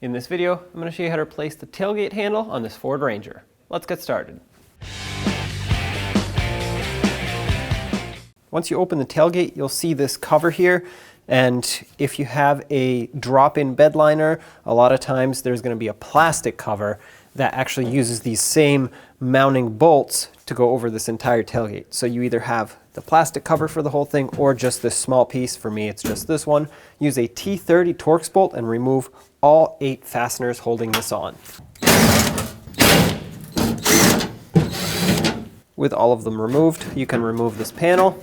In this video, I'm going to show you how to replace the tailgate handle on this Ford Ranger. Let's get started. Once you open the tailgate, you'll see this cover here, and if you have a drop-in bed liner, a lot of times there's going to be a plastic cover that actually uses these same mounting bolts to go over this entire tailgate. So you either have the plastic cover for the whole thing or just this small piece. For me, it's just this one. Use a T30 Torx bolt and remove all 8 fasteners holding this on. With all of them removed, you can remove this panel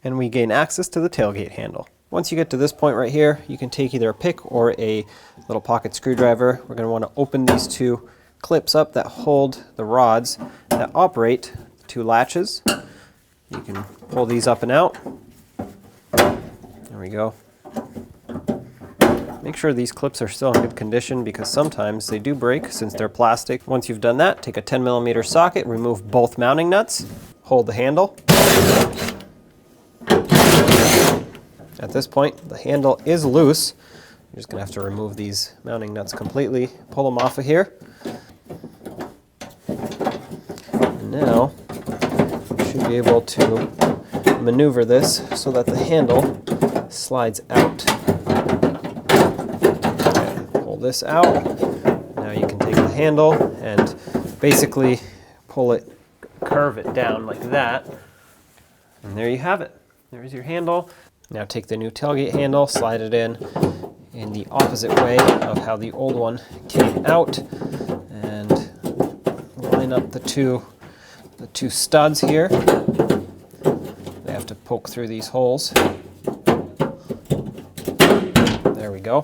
and we gain access to the tailgate handle. Once you get to this point right here, you can take either a pick or a little pocket screwdriver. We're going to want to open these 2 clips up that hold the rods that operate the 2 latches. You can pull these up and out. There we go. Make sure these clips are still in good condition because sometimes they do break since they're plastic. Once you've done that, take a 10mm socket, remove both mounting nuts, hold the handle. At this point, the handle is loose. You're just going to have to remove these mounting nuts completely, pull them off of here. And now, you should be able to maneuver this so that the handle slides out. And pull this out. Now you can take the handle and basically pull it, curve it down like that. And there you have it. There's your handle. Now take the new tailgate handle, slide it in the opposite way of how the old one came out, and line up the two studs here. They have to poke through these holes. There we go.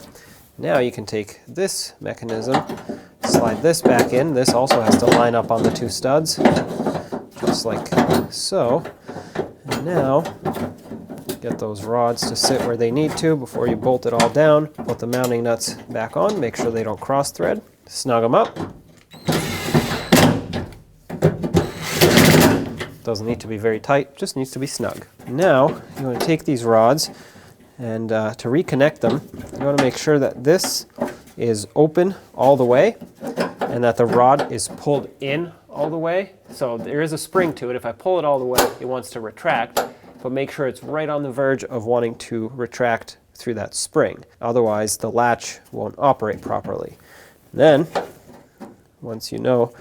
Now you can take this mechanism, slide this back in. This also has to line up on the 2 studs, just like so. And now get those rods to sit where they need to before you bolt it all down. Put the mounting nuts back on, make sure they don't cross thread. Snug them up. Doesn't need to be very tight, just needs to be snug. Now you want to take these rods and to reconnect them, you want to make sure that this is open all the way and that the rod is pulled in all the way. So there is a spring to it. If I pull it all the way, it wants to retract. But make sure it's right on the verge of wanting to retract through that spring. Otherwise, the latch won't operate properly. Then, once you know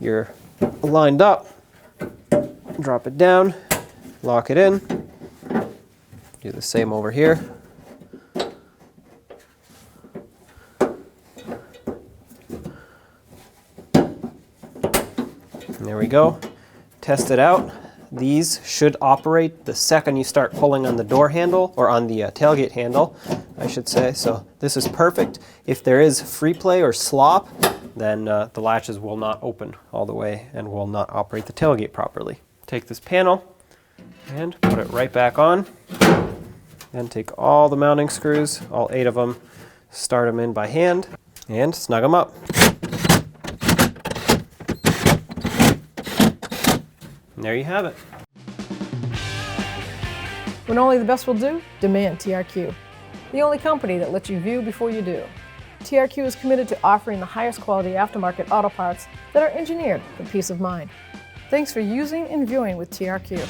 you're lined up, drop it down, lock it in. Do the same over here. And there we go. Test it out. These should operate the second you start pulling on the door handle, or on the tailgate handle, I should say. So this is perfect. If there is free play or slop, then the latches will not open all the way and will not operate the tailgate properly. Take this panel and put it right back on. Then take all the mounting screws, all 8 of them, start them in by hand, and snug them up. And there you have it. When only the best will do, demand TRQ. The only company that lets you view before you do. TRQ is committed to offering the highest quality aftermarket auto parts that are engineered for peace of mind. Thanks for using and viewing with TRQ.